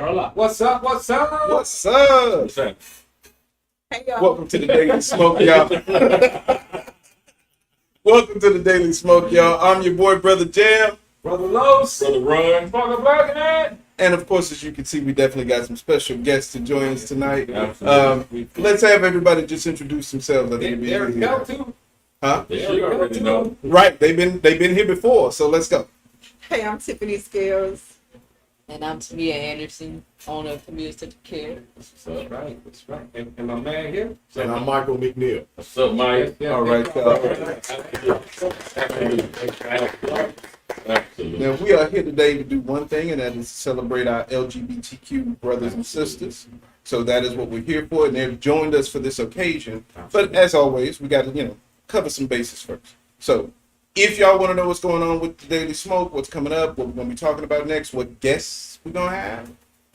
Carla. What's up? What's up? What's up? What's that? Hey, y'all. Welcome to the Daily Smoke, y'all. Welcome to the Daily Smoke, y'all. I'm your boy, Brother Jam. Brother Los. Brother Run. Brother Burger. And of course, as you can see, we definitely got some special guests to join us tonight. Absolutely. Let's have everybody just introduce themselves. I think it'd be There we easy. go, too. Huh? Yeah, you already know. Right. They've been here before, so let's go. Hey, I'm Tiffany Scales. And I'm Tamia Anderson, owner of Community Care. What's up? That's right. And my man here. And I'm Michael McNeil. What's up, Mike? All right, Absolutely. Now, we are here today to do one thing, and that is to celebrate our LGBTQ brothers and sisters. So that is what we're here for, and they've joined us for this occasion. But as always, we got to, cover some bases first. So if y'all want to know what's going on with the Daily Smoke, what's coming up, what we're going to be talking about next, what guests we're going to have,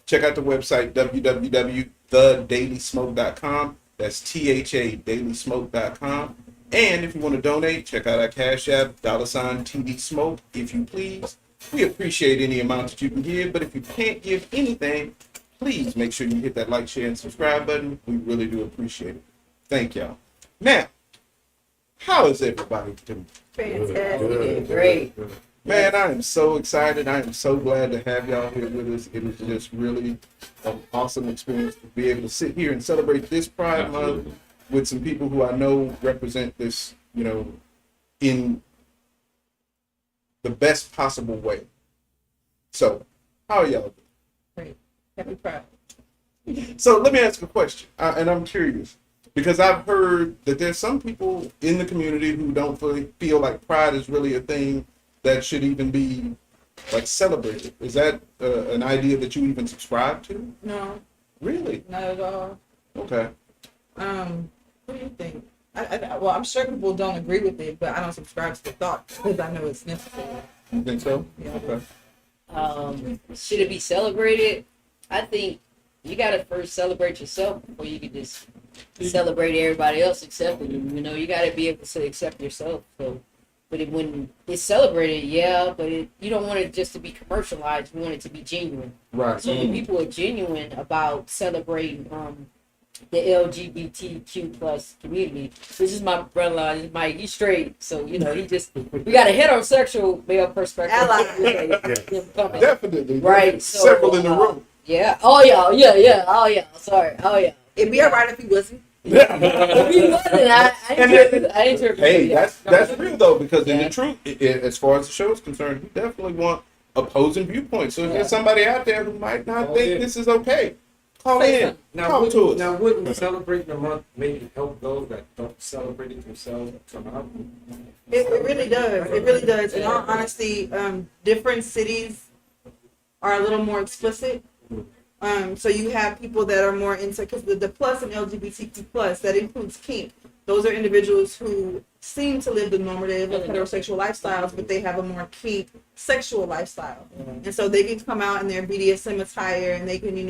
check out the website, www.thedailysmoke.com. That's THA, dailysmoke.com. And if you want to donate, check out our Cash App, $TD Smoke, if you please. We appreciate any amount that you can give, but if you can't give anything, please make sure you hit that like, share, and subscribe button. We really do appreciate it. Thank y'all. Now, how is everybody doing? Fantastic. Great. Man, I am so excited. I am so glad to have y'all here with us. It was just really an awesome experience to be able to sit here and celebrate this Pride Month with some people who I know represent this, in the best possible way. So, how are y'all doing? Great. Happy Pride. So let me ask a question, and I'm curious, because I've heard that there's some people in the community who don't feel like Pride is really a thing that should even be like celebrated. Is that an idea that you even subscribe to? No, Really? not at all. Okay. What do you think? Well, I'm sure people don't agree with it, but I don't subscribe to the thought because I know it's necessary. You think so? Yeah. Okay. Should it be celebrated? I think you gotta first celebrate yourself before you can just celebrate everybody else accepting you. You gotta be able to accept yourself. So, but when it's celebrated, yeah, but you don't want it just to be commercialized. You want it to be genuine. Right. So when people are genuine about celebrating the LGBTQ plus community. This is my brother-in-law, this is Mike. He's straight, so we got a heterosexual male perspective. Ally. Definitely. Right. So, Several in the room. Yeah. Oh yeah. Yeah. Oh yeah. Sorry. Oh yeah. It'd be alright if he wasn't. If he wasn't, I ain't sure. Hey, that's real though, because in the truth, as far as the show is concerned, we definitely want opposing viewpoints. So if there's somebody out there who might not think this is okay, call in. Talk to us. Now, wouldn't celebrating the month maybe help those that don't celebrate it themselves come out? It really does. It really does. In all honesty, different cities are a little more explicit. So you have people that are more into, because the plus in LGBTQ plus, that includes kink. Those are individuals who seem to live the normative of heterosexual lifestyles, but they have a more kink sexual lifestyle. And so they can come out in their BDSM attire and they can, be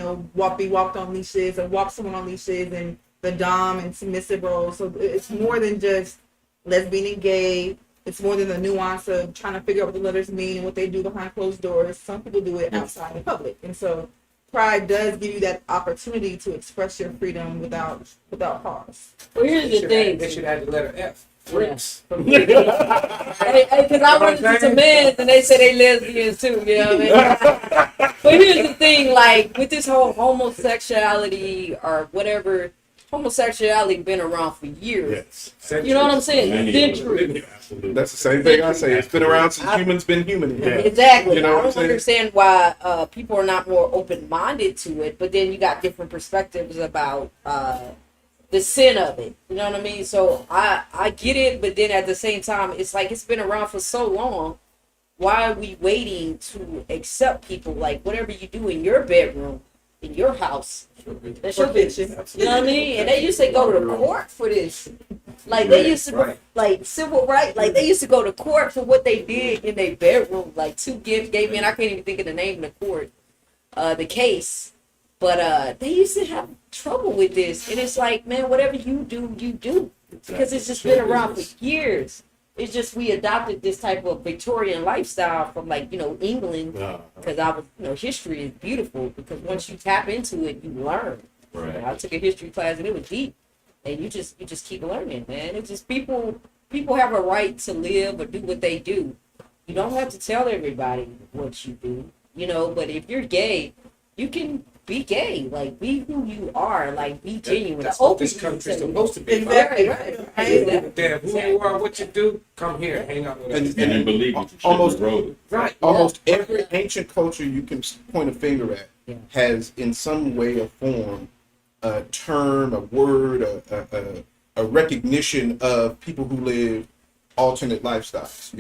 walked on leashes or walk someone on leashes and the dom and submissive role. So it's more than just lesbian and gay. It's more than the nuance of trying to figure out what the letters mean and what they do behind closed doors. Some people do it outside in public. And so Pride does give you that opportunity to express your freedom without pause. Well, here's the thing. They should add the letter F. Freaks. Because I run into some men and they say they lesbians too, you know what I mean? But here's the thing, like with this whole homosexuality or whatever, homosexuality been around for years. Yes. You know what I'm saying? Centuries. That's the same thing I say. It's been around since humans been human. Exactly. You know what I I'm don't saying? understand why people are not more open-minded to it, but then you got different perspectives about the sin of it. You know what I mean? So I get it, but then at the same time, it's like it's been around for so long. Why are we waiting to accept people? Like whatever you do in your bedroom, in your house, that's your business. You know what I mean? And they used to go to court for this. Like they used to, like civil rights, like they used to go to court for what they did in their bedroom. Like two gay men, I can't even think of the name of the court, the case. But they used to have trouble with this. And it's like, man, whatever you do, you do. Because it's just been around for years. It's just we adopted this type of Victorian lifestyle from like, England, because history is beautiful because once you tap into it, you learn. Right. I took a history class and it was deep, and you just keep learning, man. It's just people have a right to live or do what they do. You don't have to tell everybody what you do, but if you're gay, you can be gay, like be who you are, like be genuine. That's what this country's supposed to be. Exactly. Right. Damn, who you are, what you do, come here, hang out with us. And then believe it, you should Almost- have wrote it. Right. Almost every ancient culture you can point a finger at Yeah. has, in some way or form, a term, a word, a recognition of people who live alternate lifestyles.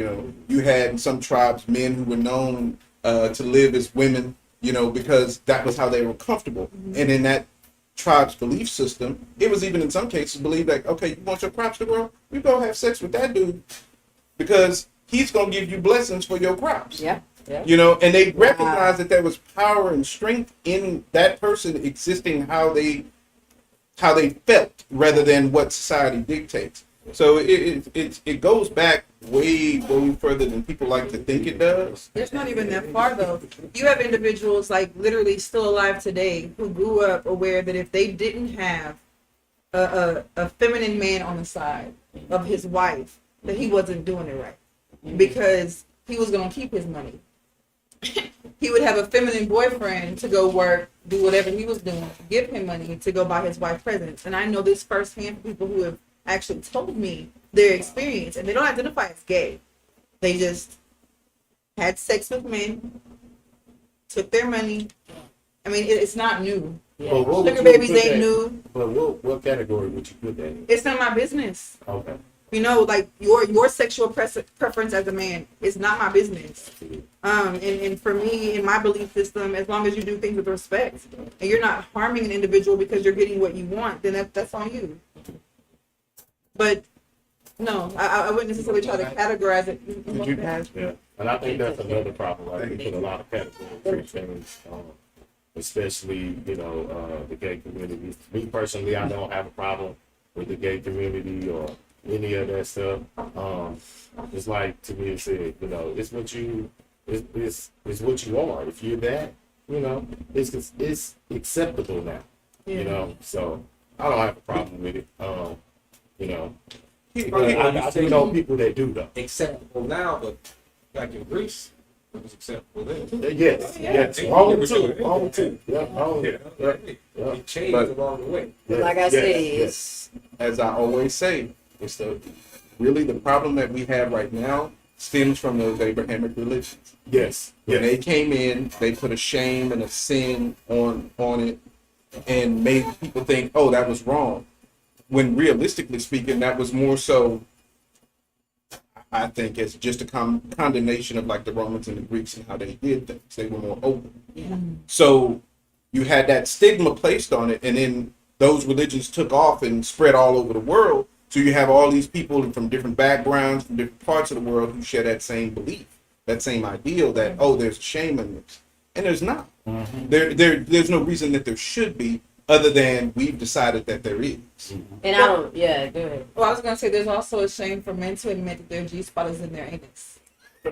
You had in some tribes men who were known to live as women, because that was how they were comfortable. And in that tribe's belief system, it was even in some cases believed like, okay, you want your crops to grow? You go have sex with that dude because he's going to give you blessings for your crops. Yeah. And they recognized that there was power and strength in that person existing how they felt rather than what society dictates. So it goes back way further than people like to think it does. It's not even that far though. You have individuals like literally still alive today who grew up aware that if they didn't have a feminine man on the side of his wife, that he wasn't doing it right because he was going to keep his money. He would have a feminine boyfriend to go work, do whatever he was doing, give him money to go buy his wife presents. And I know this firsthand from people who have actually told me their experience, and they don't identify as gay. They just had sex with men, took their money. I mean, it's not new. Yeah. But what would Sugar you babies put ain't that- new. But what category would you put that in? It's not my business. Okay. Like your sexual preference as a man is not my business. And for me, in my belief system, as long as you do things with respect and you're not harming an individual because you're getting what you want, then that's on you. But no, I wouldn't necessarily try to categorize it. Did you pass? Yeah. And I think that's another problem. Like we put a lot of categories for things, especially the gay community. Me personally, I don't have a problem with the gay community or any of that stuff. It's like to me, it said, it's what you, it's what you are. If you're that, it's acceptable now. So I don't have a problem with it. But I do know people that do though. Acceptable now, but back in Greece, it was acceptable then. Yes. Wrong too. Yeah, wrong. Yeah. It changed along the way. Like I say, it's As I always say, it's really the problem that we have right now stems from those Abrahamic religions. Yes. When they came in, they put a shame and a sin on it and made people think, oh, that was wrong. When realistically speaking, that was more so, I think, it's just a condemnation of like the Romans and the Greeks and how they did things. They were more open. Yeah. So you had that stigma placed on it, and then those religions took off and spread all over the world. So you have all these people from different backgrounds, from different parts of the world who share that same belief, that same ideal that, oh, there's shame in this. And there's not. There's no reason that there should be, other than we've decided that there is. and I don't. Yeah, go ahead. Well, I was gonna say there's also a shame for men to admit that their G-spot is in their anus.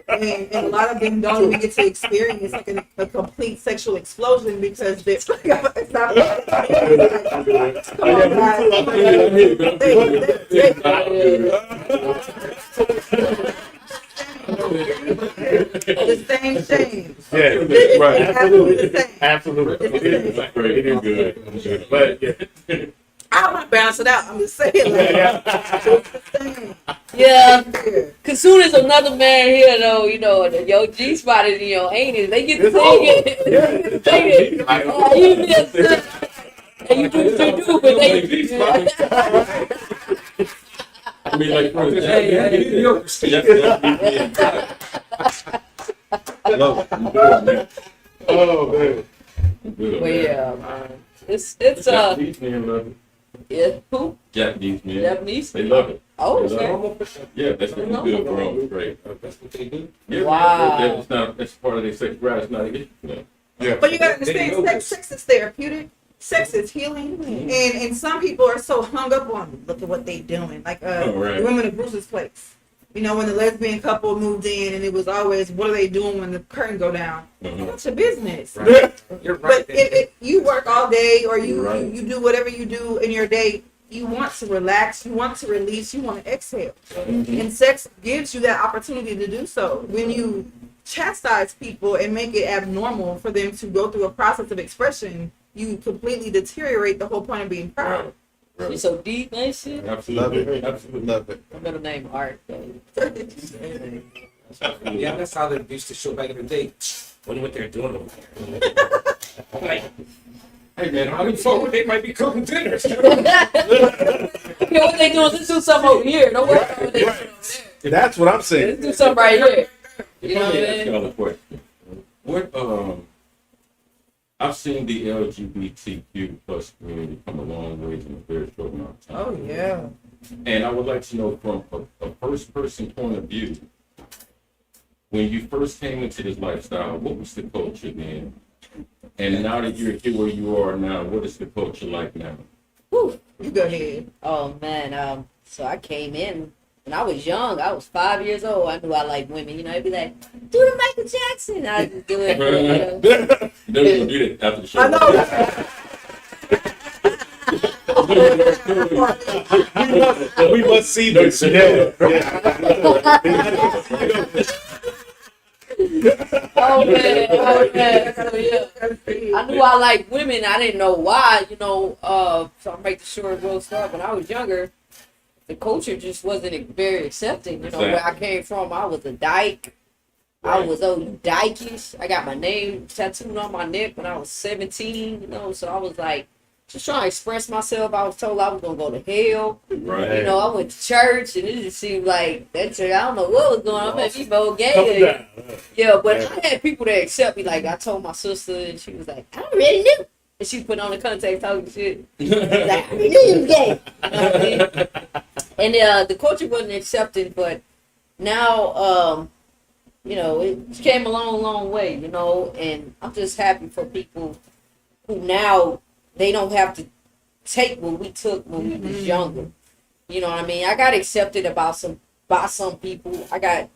And a lot of them don't even get to experience like a complete sexual explosion because they're it's not come on, the same thing. Yeah. It's absolutely the same. Absolutely. It is good. But yeah. I want to balance it out. I'm just saying, like, it's the same. Yeah, cause soon as another man here, though, your G spot is in your anus, they get to say it. They get to say it. You just, and you do what you do, but they. I mean, like, for example, Oh man. Well, yeah, man. It's Japanese men love it. yeah, who? Japanese men. Japanese? They love it. Oh, They love okay. it. Yeah, that's what they do for them. Great. That's what they do. Yeah, Wow. It's not. It's part of their sex drive. It's not an issue. Yeah. But you gotta They know understand, this. sex is therapeutic. Sex is healing, and some people are so hung up on look at what they doing. Like Oh, right. the women of Bruce's Place. You know, when the lesbian couple moved in, and it was always, what are they doing when the curtain go down? Mhm. That's your business. Right. You're right. But if you work all day, or you, Right. you do whatever you do in your day, you want to relax, you want to release, you want to exhale. Mhm. And sex gives you that opportunity to do so. When you chastise people and make it abnormal for them to go through a process of expression, you completely deteriorate the whole point of being proud. Right. She's so deep, man. Shit. Love Absolutely. it. Absolutely. Love it. My middle name Art. Baby. Yeah, that's how they used to show back in the day. Wonder what they're doing over there. I'm like, hey man, I look forward. They might be cooking dinners. Okay, what they doing? Let's do something over here. Don't worry about what they doing over there. That's what I'm saying. Let's do something right here. You know Let what I me ask mean? y'all a question. What I've seen the LGBTQ plus community come a long ways in a very short amount of time. Oh yeah. And I would like to know from a first person point of view, when you first came into this lifestyle, what was the culture then? And now that you're here where you are now, what is the culture like now? Whew. You go ahead. Oh man, so I came in when I was young. I was 5 years old. I knew I liked women. You know, I'd be like, do the Michael Jackson. I just do it. You know? They're gonna do that after the show. I know. We must see this. Yeah. Oh man, oh man. So, yeah. I knew I liked women. I didn't know why. You know, so I'm making sure it will start. When I was younger, the culture just wasn't very accepting. You know, where I came from, I was a dyke. I was you dykish. I got my name tattooed on my neck when I was 17. You know, so I was like, just trying to express myself. I was told I was gonna go to hell. Right. You know, I went to church, and it just seemed like that church. I don't know what was going on. Maybe Come people gay. down. Yeah, but I had people that accept me. Like I told my sister, and she was like, "I already knew." And she put on the contact talking shit. She was like, "I already knew you was gay." You know what I mean? And the culture wasn't accepted, but now, you know, it came a long, long way. You know, and I'm just happy for people who now they don't have to take what we took when we was younger. You know what I mean? I got accepted by some people. I got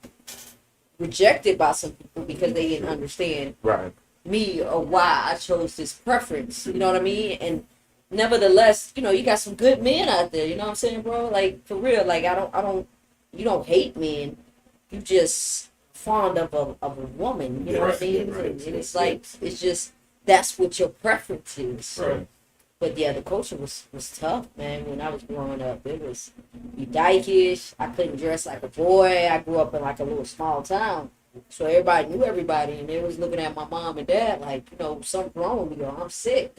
rejected by some people because they didn't understand Right. me or why I chose this preference. You know what I mean? And nevertheless, you know, you got some good men out there. You know what I'm saying, bro? Like for real. Like you don't hate men. You just fond of a woman. You know what I mean? Right. And it's like it's just that's what your preference is. So, Right. but yeah, the culture was tough, man. When I was growing up, it was you dykish. I couldn't dress like a boy. I grew up in like a little small town, so everybody knew everybody, and they was looking at my mom and dad like, you know, something wrong with me, or I'm sick.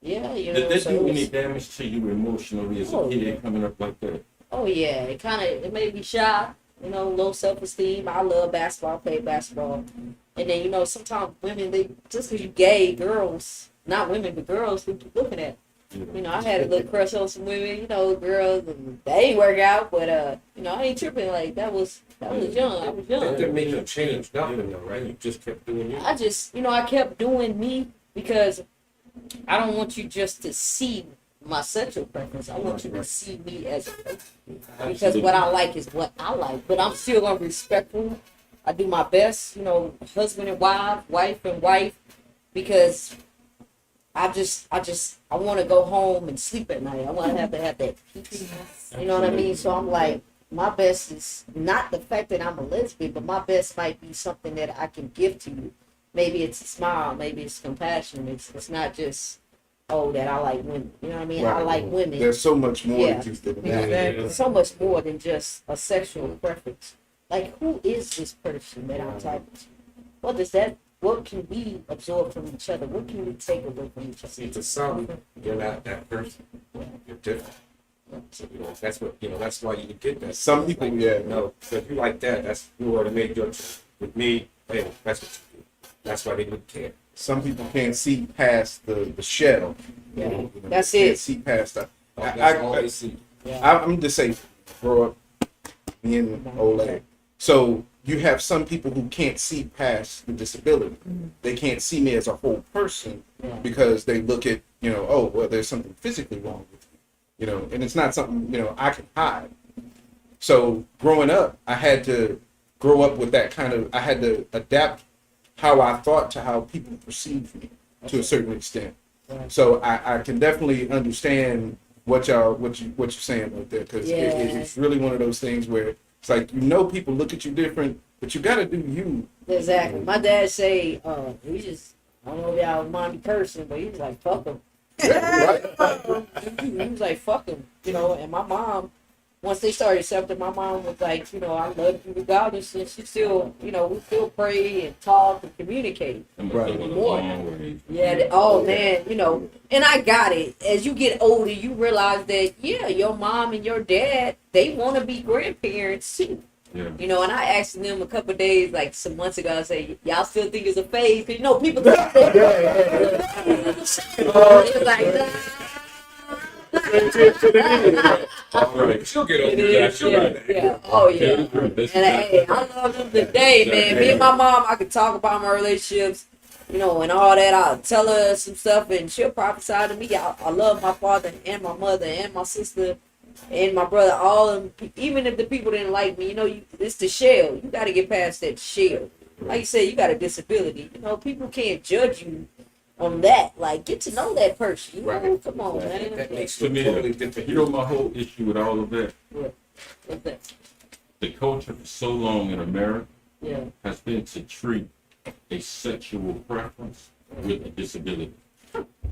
Yeah, you know. Did this So do it any was, damage to you emotionally as a Oh, kid yeah. coming up like that? oh yeah, it made me shy. You know, low self-esteem. I love basketball, play basketball, and then you know sometimes women they just because you gay girls, not women but girls, who keep looking at. You know, I had a little crush on some women, you know, girls, and they ain't work out, but you know, I ain't tripping. Like that was young. I was That young. didn't make you change nothing though, right? You just kept doing you. I just, you know, I kept doing me because I don't want you just to see my sexual preference. I want you to see me as a person. Because what I like is what I like. But I'm still gonna be respectful. I do my best, you know, husband and wife and wife, because I want to go home and sleep at night. I want to have that peace. You know what I mean? So I'm like, my best is not the fact that I'm a lesbian, but my best might be something that I can give to you. Maybe it's a smile, maybe it's compassion. It's not just that I like women. You know what I mean? I Right. like women. There's so much more Yeah. to than that. Exactly. So much more than just a sexual preference. Like, who is this person that I'm talking to? What can we absorb from each other? What can we take away from each See, other? to some, you're not that person. You're different. So that's why you get that. Some people, yeah. No, so if you like that, that's you already made your choice. With me, hey, that's what you do. That's why they would care. Some people can't see past the shell. Yeah, You know, that's can't it. see past that. That's all they see. I'm just saying, grow up being old. So you have some people who can't see past the disability. They can't see me as a whole person because they look at, well, there's something physically wrong with me, and it's not something, I can hide. So growing up, I had to grow up with that kind of. I had to adapt how I thought to how people perceive me to a certain extent. So I can definitely understand what you're saying right there, because it's really one of those things where it's like, people look at you different, but you got to do you. Exactly. My dad say, he just, I don't know if y'all mind me cursing, but he was like, fuck him. He was like, fuck him, and my mom, once they started accepting, my mom was like, I love you regardless, and she still, we still pray and talk and communicate. More. Yeah, oh man, and I got it. As you get older, you realize that, your mom and your dad, they want to be grandparents too. Yeah. And I asked them a couple of days, like some months ago, I say, y'all still think it's a phase? Because, people think it's like, All right. She'll get over that. She'll yeah. Oh, yeah. And hey, I love them today, man. Me and my mom, I could talk about my relationships, and all that. I'll tell her some stuff, and she'll prophesy to me. I love my father and my mother and my sister and my brother, all of them. Even if the people didn't like me, it's the shell. You got to get past that shell. Like you said, you got a disability. People can't judge you on that. Like, get to know that person. Right. Come on, man. That makes To it me, totally different. my whole issue with all of that, What's that? the culture for so long in America Yeah. has been to treat a sexual preference with a disability.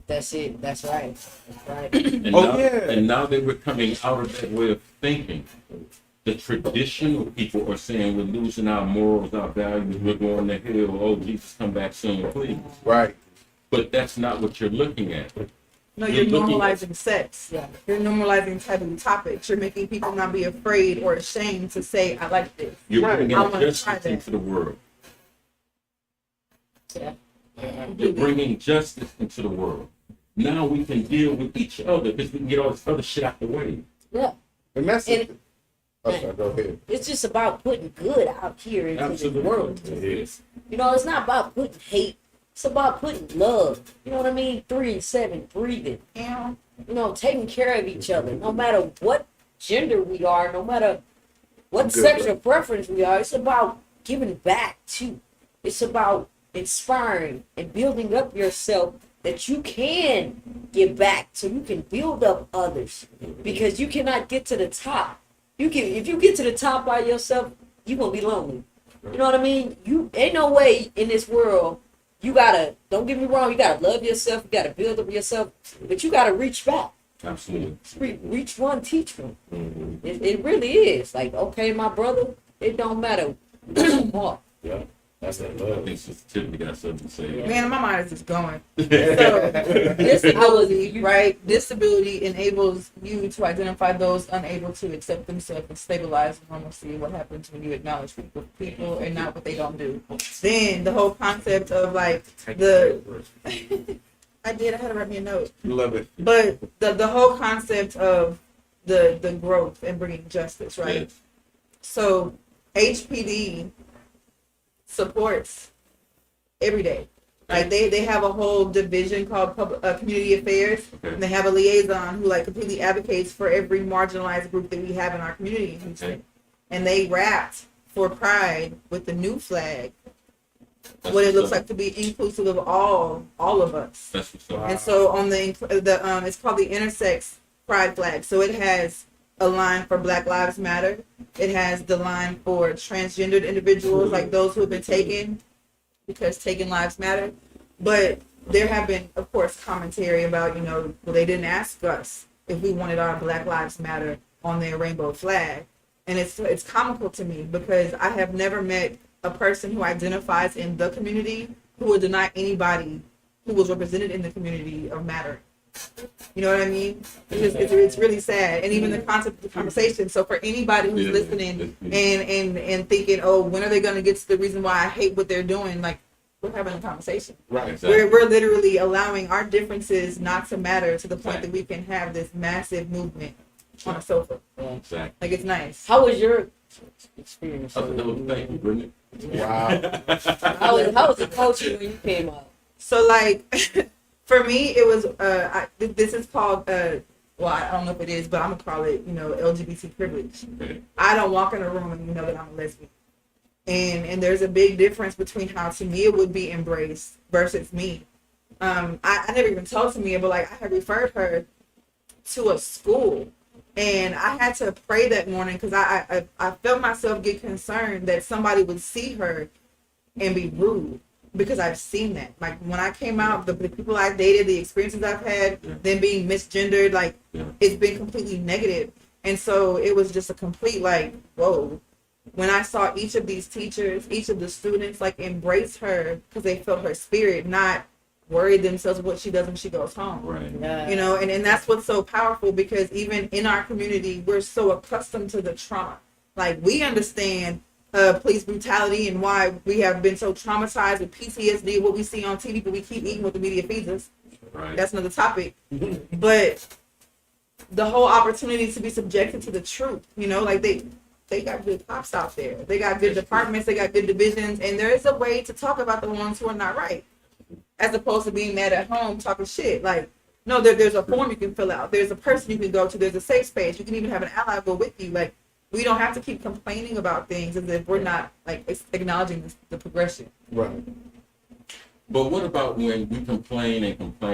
That's it. That's right. That's right. And and now that we're coming out of that way of thinking, the traditional people are saying we're losing our morals, our values, we're going to hell. Oh, Jesus, come back soon, please. Right. But that's not what you're looking at. No, you're You're looking normalizing sex. Yeah. You're normalizing taboo topics. You're making people not be afraid or ashamed to say, I like this. You're bringing I wanna try justice that. into the world. Yeah. You're bringing justice into the world. Now we can deal with each other because we can get all this other shit out the way. Yeah. And that's And- sorry, go ahead. It's just about putting good out here into Absolutely. the world. It is. It's not about putting hate. It's about putting love. You know what I mean? 3 and 7, breathing. Yeah. Taking care of each other. No matter what gender we are, no matter what Good, sexual preference we are, it's about giving back too. It's about inspiring and building up yourself that you can give back so you can build up others. Because you cannot get to the top. If you get to the top by yourself, you're gonna be lonely. You know what I mean? You ain't no way in this world. You gotta, don't get me wrong, you gotta love yourself, you gotta build up yourself, but you gotta reach back. Absolutely. Reach one, teach one. Mm-hmm. It really is. Like, okay, my brother, it don't matter. What? Yeah. That's that I love. think Sister Tiffany got something to say. Man, my mind is just going. So, Disability, disability, right? Disability enables you to identify those unable to accept themselves and stabilize normalcy. What happens when you acknowledge people and not what they don't do? Then the whole concept of like I had to write me a note. Love it. But the whole concept of the growth and bringing justice, right? Yes. So HPD supports every day. Like they have a whole division called community affairs, and they have a liaison who like completely advocates for every marginalized group that we have in our community in Houston. Okay. And they wrapped for Pride with the new flag, That's what it looks what's up. like to be inclusive of all of us. That's what's up. And so on the it's called the intersex pride flag. So it has a line for Black Lives Matter. It has the line for transgendered individuals, like those who have been taken, because taken lives matter. But there have been, of course, commentary about, well, they didn't ask us if we wanted our Black Lives Matter on their rainbow flag. And it's comical to me because I have never met a person who identifies in the community who would deny anybody who was represented in the community of matter. You know what I mean? It's really sad. And even the concept of the conversation. So for anybody who's listening and thinking, oh, when are they going to get to the reason why I hate what they're doing? Like, we're having a conversation. Right. Exactly. We're literally allowing our differences not to matter to the point Exactly. that we can have this massive movement on a sofa. Exactly. Like, it's nice. How was your experience? Thank you, Brittany. Wow. How was the culture when you came up? So, like, for me, it was, this is called well, I don't know if it is, but I'm gonna call it, LGBT privilege. Okay. I don't walk in a room and you know that I'm a lesbian. And there's a big difference between how Tamia would be embraced versus me. I never even told Tamia, but like I had referred her to a school, and I had to pray that morning because I felt myself get concerned that somebody would see her and be rude, because I've seen that. Like when I came out, the people I dated, the experiences I've had, them being misgendered, like it's been completely negative. And so it was just a complete like, whoa. When I saw each of these teachers, each of the students like embrace her because they felt her spirit, not worry themselves what she does when she goes home. Right. Yeah. And that's what's so powerful, because even in our community, we're so accustomed to the trauma. Like we understand police brutality and why we have been so traumatized with PTSD, what we see on TV, but we keep eating what the media feeds us. Right. That's another topic. But the whole opportunity to be subjected to the truth, like they got good cops out there. They got good departments. They got good divisions. And there is a way to talk about the ones who are not right, as opposed to being mad at home talking shit. Like, no, there's a form you can fill out. There's a person you can go to. There's a safe space. You can even have an ally go with you. Like, we don't have to keep complaining about things as if we're not like acknowledging the progression. Right. But what about when we complain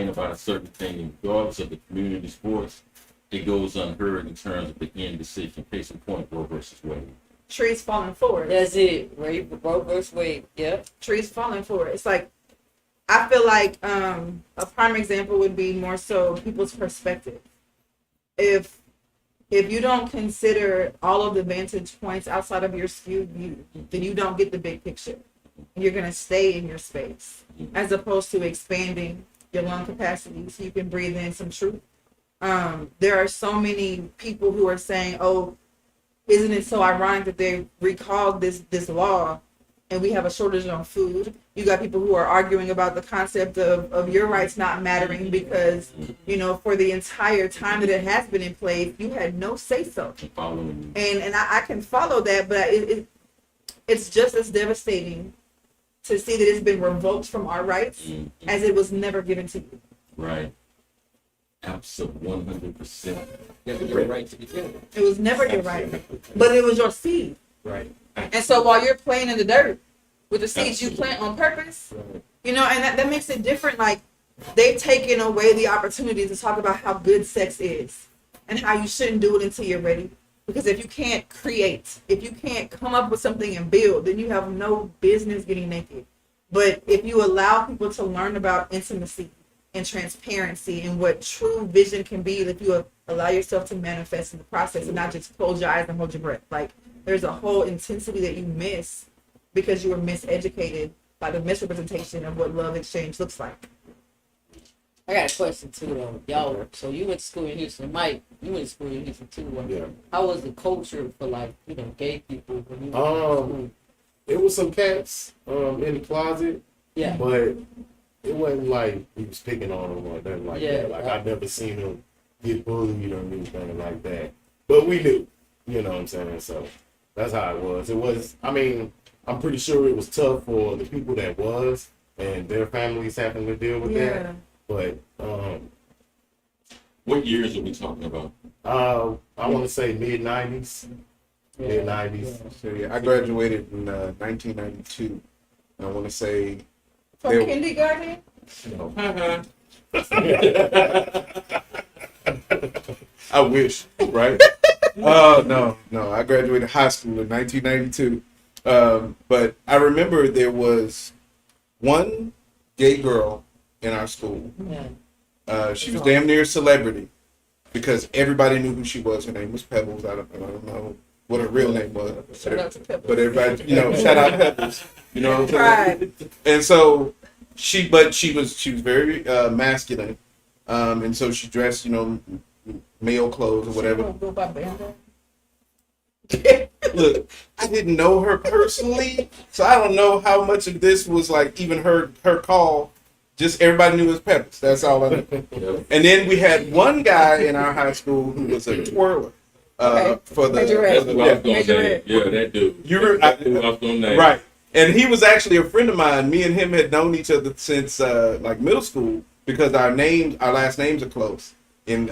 about a certain thing, regardless of the community sports, it goes unheard in terms of the end decision. Case in point, Roe versus Wade. Trees falling forward. That's it. Roe versus Wade. Yep. Trees falling forward. It's like, I feel like a prime example would be more so people's perspective. If you don't consider all of the vantage points outside of your skewed view, then you don't get the big picture. And you're gonna stay in your space, as opposed to expanding your lung capacity so you can breathe in some truth. There are so many people who are saying, "Oh, isn't it so ironic that they recalled this law, and we have a shortage on food?" You got people who are arguing about the concept of your rights not mattering because, for the entire time that it has been in place, you had no say so. Following. And I can follow that, but it's just as devastating to see that it's been revoked from our rights as it was never given to you. Right. Absolutely, 100%. You have your right to begin with. It was never your right, but it was your seed. Right. And so while you're playing in the dirt with the seeds you plant on purpose, and that makes it different. Like, they've taken away the opportunity to talk about how good sex is and how you shouldn't do it until you're ready. Because if you can't create, if you can't come up with something and build, then you have no business getting naked. But if you allow people to learn about intimacy and transparency and what true vision can be, if you allow yourself to manifest in the process and not just close your eyes and hold your breath. Like, there's a whole intensity that you miss because you were miseducated by the misrepresentation of what love exchange looks like. I got a question too, though. Y'all, so you went to school in Houston. Mike, you went to school in Houston too. Yeah. How was the culture for, like, gay people when you went to school? It was some cats in the closet, Yeah. but it wasn't like he was picking on them or nothing like Yeah, that. Like, I've never seen him get bullied or anything like that. But we knew, you know what I'm saying? So that's how it was. It was, I mean, I'm pretty sure it was tough for the people that was and their families having to deal with that. But What years are we talking about? I want to say mid-90s. Mid-90s. So yeah, I graduated in 1992. I want to say From They- kindergarten? I wish, right? Oh no! I graduated high school in 1992. But I remember there was one gay girl in our school. Yeah. She was damn near a celebrity because everybody knew who she was. Her name was Pebbles. I don't know what her real name was. Shout out to Pebbles. But everybody, shout out Pebbles. You know what I'm saying? Pride. And so she was very masculine, and so she dressed, male clothes or whatever. Go by Banda. Look, I didn't know her personally, so I don't know how much of this was like even her call. Just everybody knew it was Pebbles. That's all I knew. And then we had one guy in our high school who was a twirler. For the, Majorette. for the Who I was gonna Major name. Ed. Yeah, that dude. That's who I was gonna name. Right. And he was actually a friend of mine. Me and him had known each other since like middle school because our last names are close. And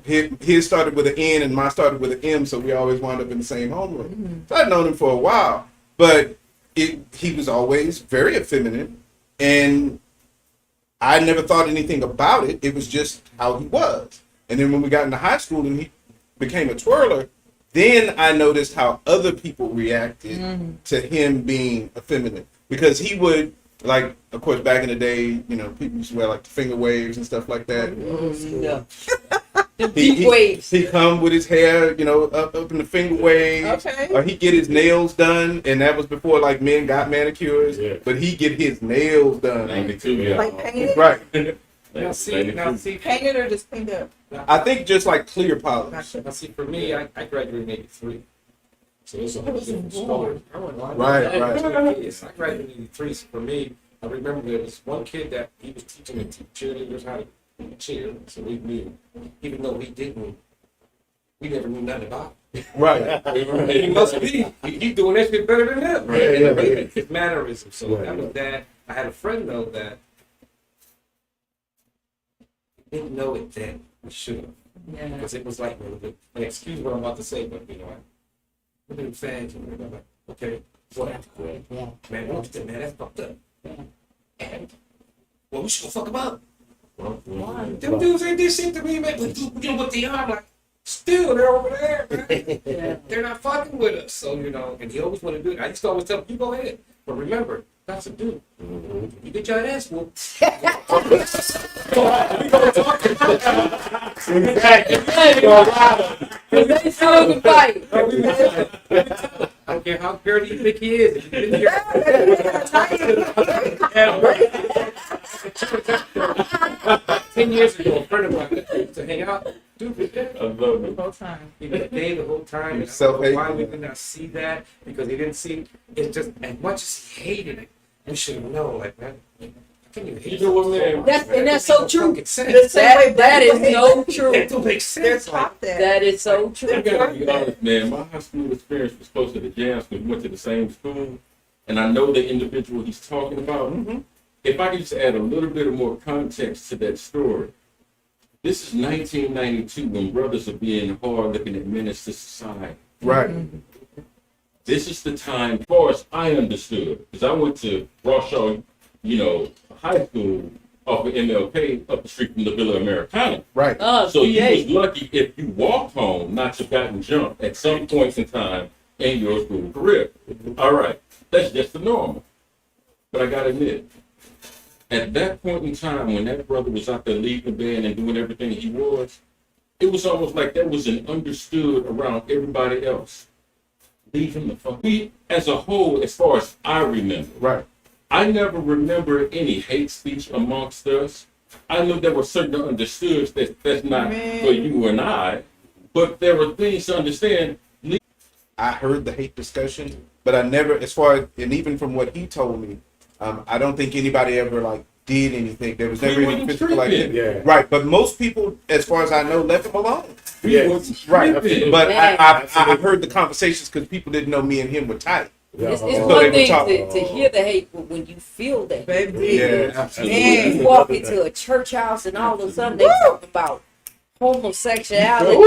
his started with an N and mine started with an M, so we always wound up in the same homeroom. So I'd known him for a while, but he was always very effeminate, and I never thought anything about it. It was just how he was. And then when we got into high school and he became a twirler, then I noticed how other people reacted to him being effeminate, because he would, like, of course, back in the day, you know, people used to wear like the finger waves and stuff like that. Yeah. The deep waves. He come with his hair, you know, up in the finger waves. Okay. Or he get his nails done, and that was before like men got manicures. Yeah. But he get his nails done. 92, yeah. Like painted, Right. Now see, painted or just painted up. I think just like clear polish. Gotcha. now see, for me, I graduated in '83, so it's a whole different story. Right. Yes, I graduated in '83. So for me, I remember there was one kid that he was teaching the cheerleaders how to cheer, so we knew, even though we didn't, we never knew nothing about it. Right. He must be. He doing that shit better than them. Right, yeah. His mannerisms. So that was that. I had a friend though that didn't know it then. We should have. Yeah. Because it was like, excuse what I'm about to say, but you know, I'm a big fan. And I'm like, okay, what? Yeah. Man, look at that, man. That's fucked up. And, well, we should go fuck about. Them dudes ain't this shit to me, man. But you know what they are, like, still, they're over there, man. Yeah. They're not fucking with us. So, you know, and he always want to do it. I used to always tell him, you go ahead. But remember, that's a dude. You get your ass whooped. They still can fight. I don't care how dirty you think he is. If you didn't hear 10 years ago, a friend of mine used to hang out. Dude, I love it. Whole time. he was gay the whole time. And I don't know Self-hate. why we did not see that, because he didn't see it. Just as much as he hated it, we should have known. Like, man, how can you hate You know what, man? so much, That's so It true. don't make sense. That is so true. That don't make They're sense. Like, taught that. That is so I true. gotta be honest, man. My high school experience was close to the jam school. We went to the same school, and I know the individual he's talking about. If I could just add a little bit of more context to that story, this is 1992 when brothers are being hard looking at menace to society. Right. This is the time, as far as I understood, because I went to Roshaw, you know, high school off of MLK up the street from the Villa Americana. Right. So you was PA. lucky if you walked home not to gotten jumped at some points in time in your school career. All right, that's just the normal. But I gotta admit, at that point in time when that brother was out there leading the band and doing everything he was, it was almost like that was an understood around everybody else. Leave him the fuck. We, as a whole, as far as I remember, Right. I never remember any hate speech amongst us. I know there were certain understoods that's not for you and I, but there were things to understand. I heard the hate discussion, but I never, as far as, and even from what he told me, I don't think anybody ever like did anything. There was never He any wasn't physical like tripping. Yeah. Right, but most people, as far as I know, left him alone. We was Right, tripping. but Yeah. I heard the conversations because people didn't know me and him were tight. It's So they one were thing talking. to hear the hate, but when you feel that, Baby. Yeah, Absolutely. you walk into a church house and all of a sudden they talking about homosexuality.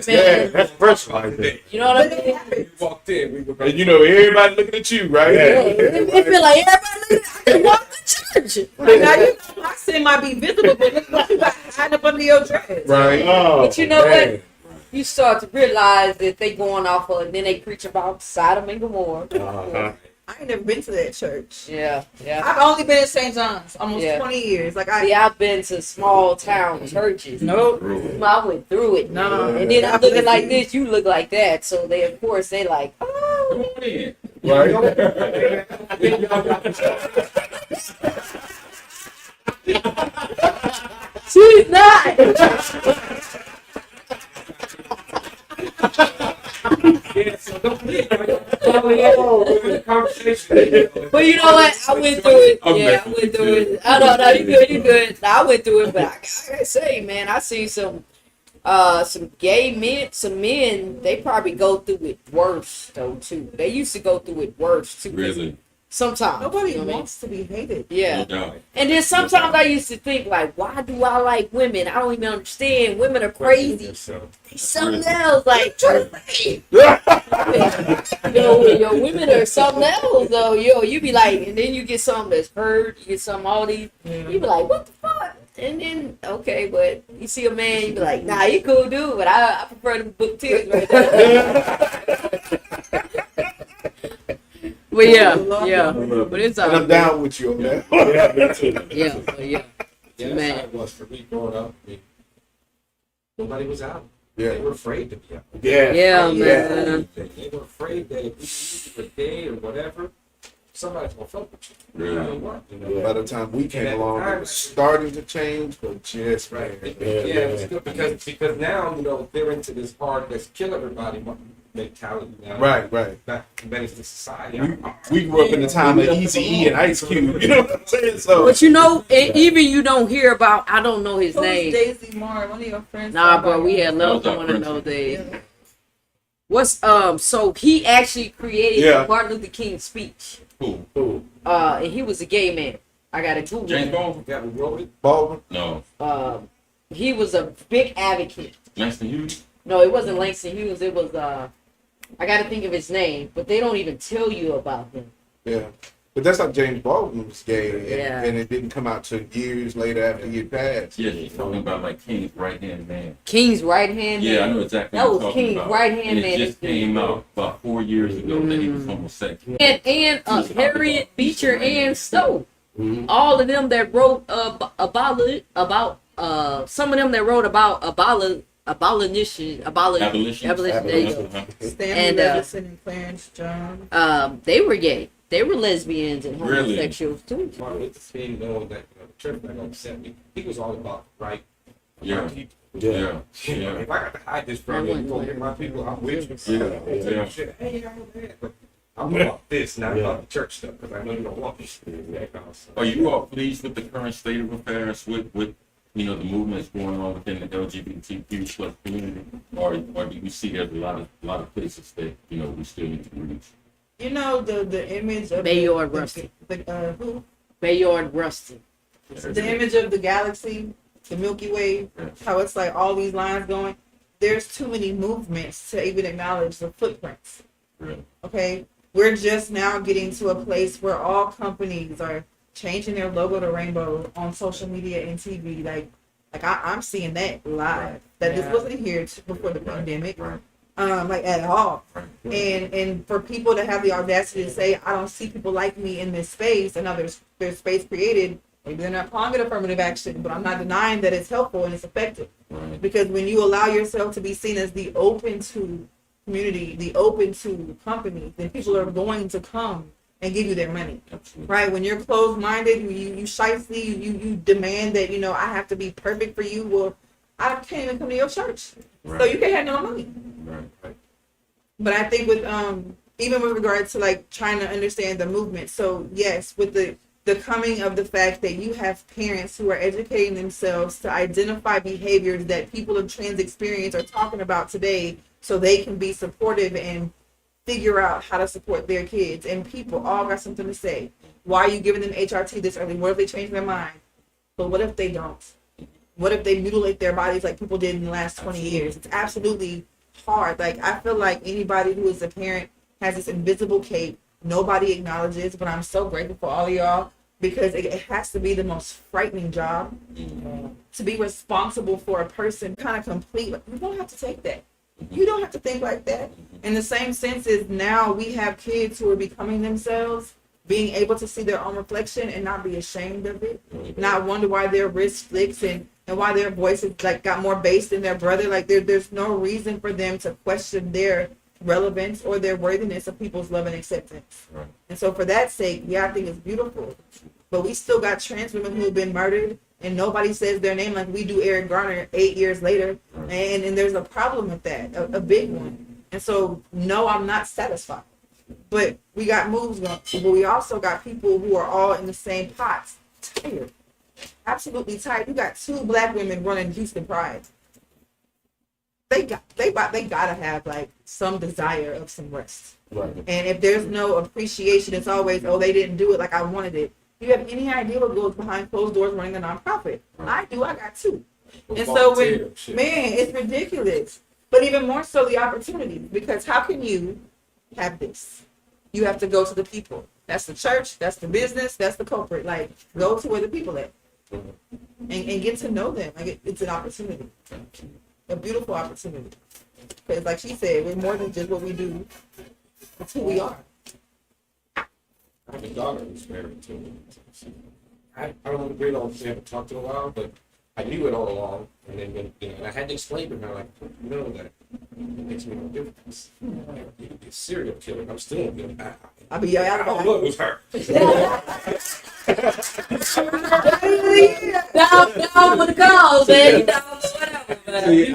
Yeah, that's personal right there. You know what I mean? we walked in, we were and you know everybody looking at you, right? Yeah, it feel like everybody can walk to church. Like, now you know my sin might be visible, but look what you got hiding up under your dress. Right. Oh, But you know man. what? You start to realize that they going off of, and then they preach about Sodom and Gomorrah. Uh-huh. I ain't never been to that church. Yeah, yeah. I've only been at St. John's almost Yeah. 20 years. Like See, I've been to small town churches. nope. I went through it. No. And then I'm looking like this, you look like that. So they, of course, they like, oh, Come on in. she's not. Yeah, so don't forget, the conversation. But you know what? I went through it. I'm Yeah, I messing went with through you. it. I don't know. You good? You good? I went through it, but I gotta say, man, I seen some gay men, some men. They probably go through it worse though too. They used to go through it worse too. Really? Sometimes. Nobody you know what I mean? wants to be hated. Yeah. No doubt. And then sometimes I used to think like, why do I like women? I don't even understand. Women are crazy. They something else. Like, yo, women are something else though. Yo, you be like, and then you get something that's hurt. You get something all these. You be like, what the fuck? And then okay, but you see a man, you be like, nah, you cool dude, but I prefer the book tears right there. But yeah, but it's all And I'm down with you on that. Yeah, me too. Yeah, but yeah. Yeah, that's Man. how it was for me growing up. I mean, nobody was out. Yeah. They were afraid to be out. Yeah. Yeah, Yeah. man. They were afraid that if you were gay or whatever, somebody's gonna fuck with you. Really? No matter what, you know? By the time we came along, it was starting to change, but just Right. man. Yeah, it's good because now, you know, they're into this hard, let's kill everybody mentality now. Right, right. Not menace to society. We grew up in the time of Easy E and Ice Cube. You know what I'm saying? So But you know, even you don't hear about. I don't know his Who's name. Daisy Moore? One of your friends? Nah, bro, we had That was another our one in principal. those days. Yeah. What's So he actually created Yeah. Martin Luther King's speech. Who? Cool. And he was a gay man. I got to Google James him. Baldwin? Yeah, we wrote it. Baldwin. No. He was a big advocate. Langston Hughes? No, it wasn't Langston Hughes. It was I got to think of his name, but they don't even tell you about him. Yeah. But that's how James Baldwin was gay, and, Yeah. and it didn't come out till years later after he had passed. Yeah, he's talking about like King's right hand man. King's right hand. Yeah, I man. know exactly That what was you're talking King's about. right-hand and man. It just came out about 4 years ago that he was homosexual. And Harriet Beecher and Stowe. All of them that wrote about some of them that wrote about abolition. Abolition. There you go. Stanley And, Levison and Clarence Jones. They were gay. They were lesbians and Really? homosexuals too. Martin Luther King, knowing that the church not gonna accept me, he was all about right. Yeah. My people. Yeah. You know, Yeah. if I got to hide this from you, you gonna get my people. I'm with you. Yeah, I'm gonna tell yeah. you shit. Hey, I'm okay, but I'm about this, not Yeah. about the church stuff, because I know you don't want me. Are you all pleased with the current state of affairs with you know the movements going on within the LGBTQ plus community, or do you see there's a lot of places that you know we still need to reach? You know the image of Bayard Rustin. Who? Bayard Rustin. The image of the galaxy, the Milky Way, how it's like all these lines going. There's too many movements to even acknowledge the footprints. Really? Okay, we're just now getting to a place where all companies are changing their logo to rainbow on social media and TV. Like I'm seeing that live. That this wasn't here before the pandemic. Right. Like at all. Right. And for people to have the audacity to say, I don't see people like me in this space, and now there's space created. Maybe they're not calling it affirmative action, but I'm not denying that it's helpful and it's effective. Right. Because when you allow yourself to be seen as the open to community, the open to company, then people are going to come and give you their money. Absolutely. Right? When you're closed-minded, you shifty, you demand that, you know, I have to be perfect for you. Well, I can't even come to your church. Right. So you can't have no money. Right. But I think with even with regards to like trying to understand the movement, so yes, with the coming of the fact that you have parents who are educating themselves to identify behaviors that people of trans experience are talking about today so they can be supportive and figure out how to support their kids. And people all got something to say. Why are you giving them HRT this early? What if they change their mind? But what if they don't? What if they mutilate their bodies like people did in the last 20 years? It's absolutely hard. Like, I feel like anybody who is a parent has this invisible cape nobody acknowledges, but I'm so grateful for all of y'all because it has to be the most frightening job to be responsible for a person kind of complete. You don't have to take that. You don't have to think like that. In the same sense as now we have kids who are becoming themselves, being able to see their own reflection and not be ashamed of it, not wonder why their wrist flicks and why their voices like got more bass than their brother. Like there's no reason for them to question their relevance or their worthiness of people's love and acceptance. Right. And so for that sake, yeah, I think it's beautiful. But we still got trans women who have been murdered and nobody says their name like we do Eric Garner 8 years later. And there's a problem with that, a big one. And so, no, I'm not satisfied. But we got moves going. But we also got people who are all in the same pots. Tired. Absolutely tired. You got 2 black women running Houston Pride. they gotta have like some desire of some rest. Right. And if there's no appreciation, it's always, oh, they didn't do it like I wanted it. Do you have any idea what goes behind closed doors running a nonprofit? I do. I got two. And so when, man, it's ridiculous. But even more so the opportunity, because how can you have this? You have to go to the people. That's the church, that's the business, that's the corporate. Like, go to where the people at. And get to know them. Like, it's an opportunity. A beautiful opportunity. Because like she said, we're more than just what we do. It's who we are. I have a daughter who's married to me. I don't agree on, we haven't talked in a while, but I knew it all along. And then, when, and I had to explain to her, like, you know, that it makes me no difference. You can be a serial killer, I'm still good. I'll be out I don't know, it was her. Down with the calls, man. Whatever. You need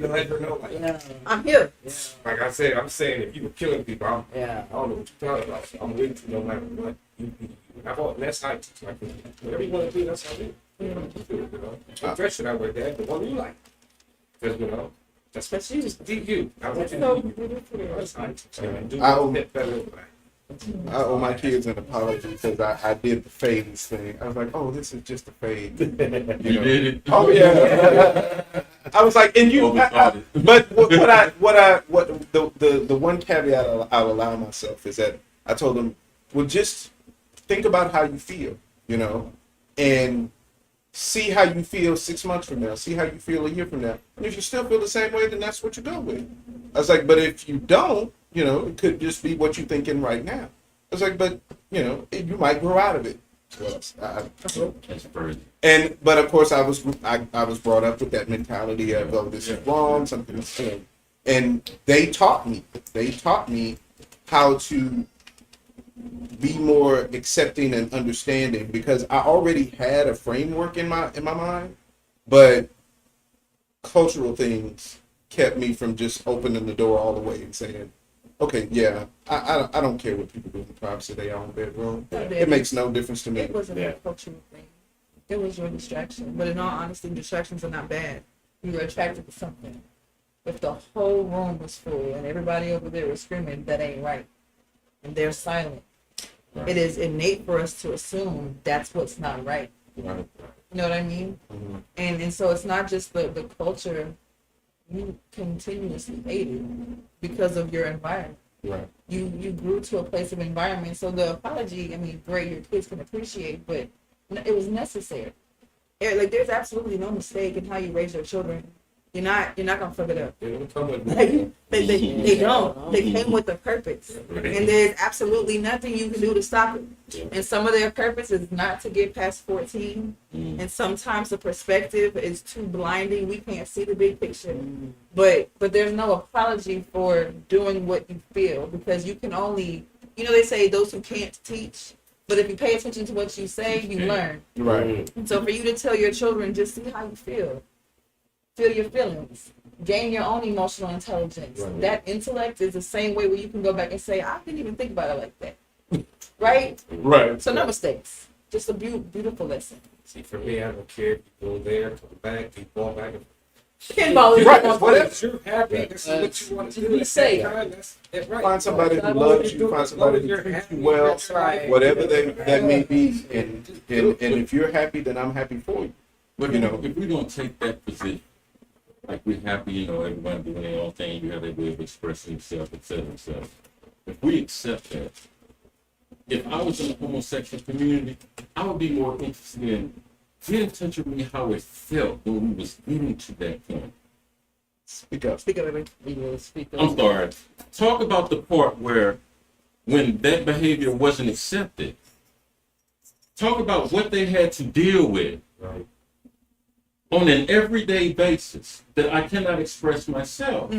to let her know, like, I'm here. like I said, I'm saying if you were killing people, I Yeah. don't know what you're talking about. So I'm with you no matter what. And that's how I teach. Like, whatever you want to do, that's how I do. You know, I'm dressing out like that, the one you like. Because, you know, that's you. Just do you. I want you to do you. That's how I teach. And do that better. I owe my kids an apology because I did the phase thing. I was like, oh, this is just a phase. You did it. Oh yeah. I was like, and you. But the one caveat I'll allow myself is that I told them, well, just think about how you feel, you know, and see how you feel 6 months from now. See how you feel a year from now. And if you still feel the same way, then that's what you go with. I was like, but if you don't, you know, it could just be what you're thinking right now. I was like, but you know, you might grow out of it. But of course, I was brought up with that mentality of, oh, this is wrong, something's wrong. And they taught me how to be more accepting and understanding, because I already had a framework in my mind, but cultural things kept me from just opening the door all the way and saying, okay, yeah, I don't care what people do in the privacy of their own bedroom. It makes no difference to me. It wasn't a cultural thing. It was your distraction. But in all honesty, distractions are not bad. You were attracted to something. If the whole room was full and everybody over there was screaming, that ain't right, and they're silent, it is innate for us to assume that's what's not right. Right. You know what I mean? Mm-hmm. And so it's not just the culture. You continuously ate it because of your environment. Right. You grew to a place of environment. So the apology, I mean, great, your kids can appreciate, but it was necessary. Like, there's absolutely no mistake in how you raise your children. You're not gonna fuck it up. They don't come with They don't. They came with a purpose, Right. and there's absolutely nothing you can do to stop it. Yeah. And some of their purpose is not to get past 14. And sometimes the perspective is too blinding. We can't see the big picture. But there's no apology for doing what you feel, because you can only, you know, they say those who can't teach, but if you pay attention to what you say, you learn. Right. And so for you to tell your children, just see how you feel. Feel your feelings. Gain your own emotional intelligence. Right. That intellect is the same way where you can go back and say, I didn't even think about it like that. Right? Right. So no mistakes. Just a beautiful lesson. See, for me, I don't care if you go there, come back, keep going back. Pinball is Right, one Whatever point. you're happy, this is what you want to do. Be At that safe. time, that's right. Find somebody who loves you. Find somebody who treats you well. Right. Whatever that may be, and if you're happy, then I'm happy for you. But You know. if we don't take that position, like we're happy, you know, everybody doing their own thing, you have their way of expressing yourself, et cetera, et cetera. If we accept that, if I was in the homosexual community, I would be more interested in get in touch with me how it felt when we was getting to that point. Speak up. Speak of it. I'm sorry. Talk about the part where when that behavior wasn't accepted. Talk about what they had to deal with Right. on an everyday basis that I cannot express myself.